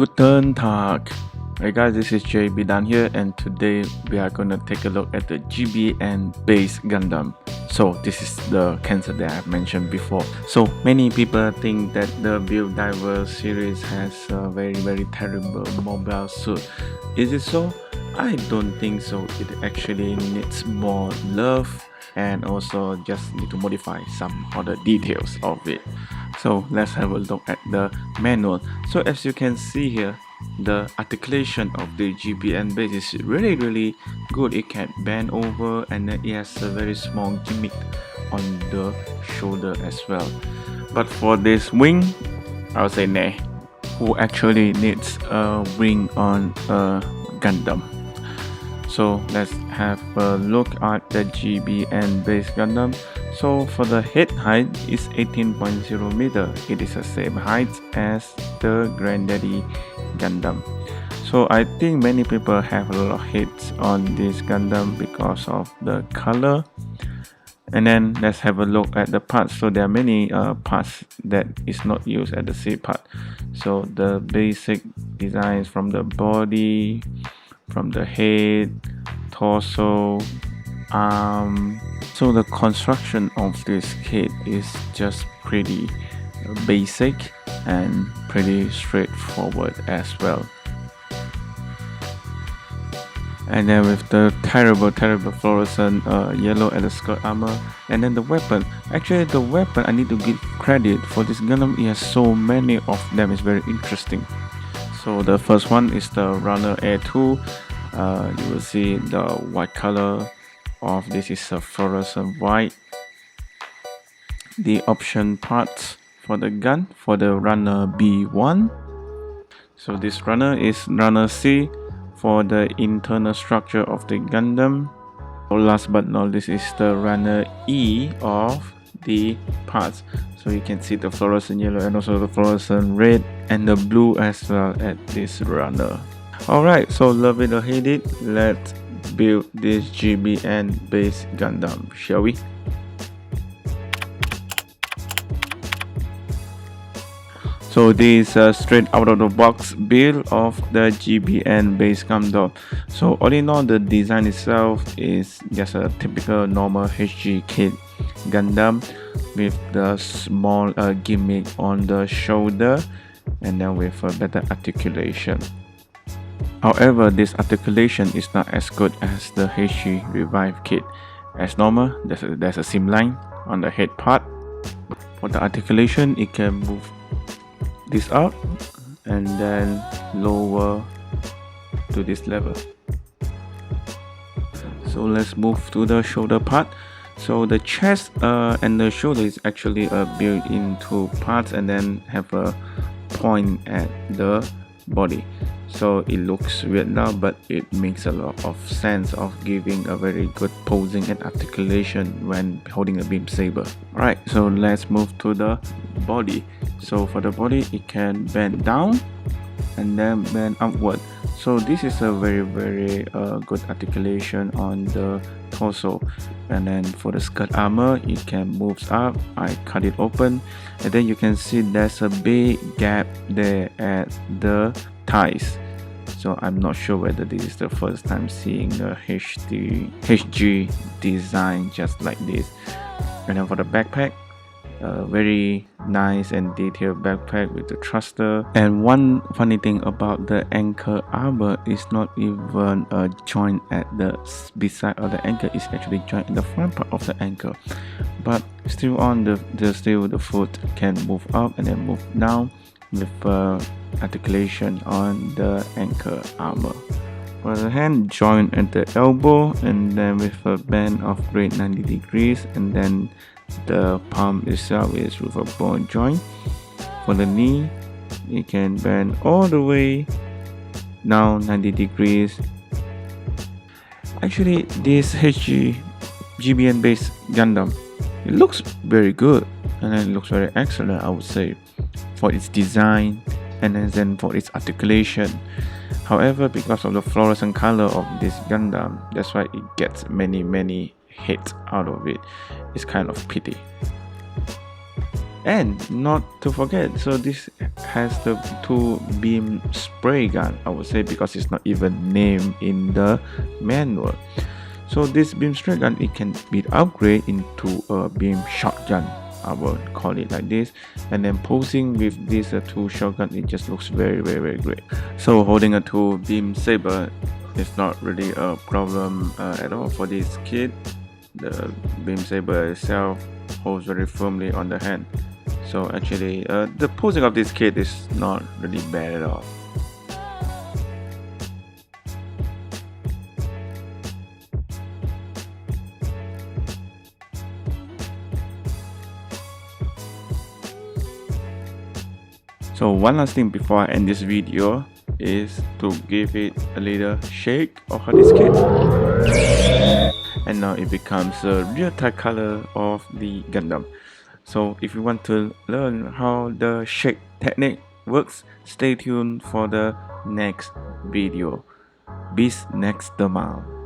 Guten Tag. Hey guys, this is JB here, and today we are gonna take a look at the GBN-Base Gundam. So this is the cancer that I've mentioned before. So many people think that the Build Diverse series has a very terrible mobile suit. Is it so? I don't think so. It actually needs more love and also just need to modify some other details of it. So let's have a look at the manual. So as you can see here, the articulation of the GBN-Base is really good. It can bend over, and then it has a very small gimmick on the shoulder as well. But for this wing, I would say nah. Who actually needs a wing on a Gundam? So let's have a look at the GBN-Base Gundam. So for the head height is 18.0 meter. It is the same height as the Granddaddy Gundam. So I think many people have a lot of hits on this Gundam because of the color. And then let's have a look at the parts. So there are many parts that is not used at the C part. So the basic designs from the body, from the head, torso, arm. So the construction of this kit is just pretty basic and pretty straightforward as well. And then with the terrible fluorescent yellow at the skirt armor, and then the weapon. Actually, the weapon, I need to give credit for this Gundam. It has so many of them. It's very interesting. So the first one is the Runner A2. You will see the white color of this is a fluorescent white. The option parts for the gun for the Runner B1. So this runner is Runner C for the internal structure of the Gundam. Last but not least is the Runner E of the parts. So you can see the fluorescent yellow and also the fluorescent red and the blue as well at this runner. Alright, so love it or hate it, let's build this GBN-Base Gundam, shall we? So this is a straight out of the box build of the GBN-Base Gundam. So all in all, the design itself is just a typical normal HG kit Gundam with the small gimmick on the shoulder and then with a better articulation. However, this articulation is not as good as the HG Revive kit. As normal, there's a seam line on the head part. For the articulation, it can move this up and then lower to this level. So let's move to the shoulder part. So the chest and the shoulder is actually built into parts and then have a point at the body. So it looks weird now, but it makes a lot of sense of giving a very good posing and articulation when holding a beam saber. Alright, so let's move to the body. So for the body, it can bend down and then bend upward. So this is a very good articulation on the torso. And then for the skirt armor, it can move up. I cut it open and then you can see there's a big gap there at the thighs. So I'm not sure whether this is the first time seeing a HG design just like this. And then for the backpack, very nice and detailed backpack with the thruster. And one funny thing about the ankle armor is not even a joint at the beside of the ankle, is actually joint in the front part of the ankle. But still on the foot can move up and then move down with articulation on the ankle armor. For the hand, joint at the elbow and then with a bend of grade 90 degrees, and then the palm itself is with a bone joint. For the knee, it can bend all the way down 90 degrees. Actually, this GBN-Base Gundam, it looks very good and it looks very excellent, I would say, for its design and then for its articulation. However, because of the fluorescent color of this Gundam, that's why it gets many hits out of it. It's kind of pity. And not to forget, so this has the two beam spray gun, I would say, because it's not even named in the manual. So this beam spray gun, it can be upgraded into a beam shotgun, I would call it like this. And then posing with this two shotgun, it just looks very great. So holding a two beam saber is not really a problem at all for this kid. The beam saber itself holds very firmly on the hand. So actually, the posing of this kit is not really bad at all. So one last thing before I end this video is to give it a little shake of this kit. And now it becomes a real type color of the Gundam. So if you want to learn how the shake technique works, stay tuned for the next video. Bis next Mal.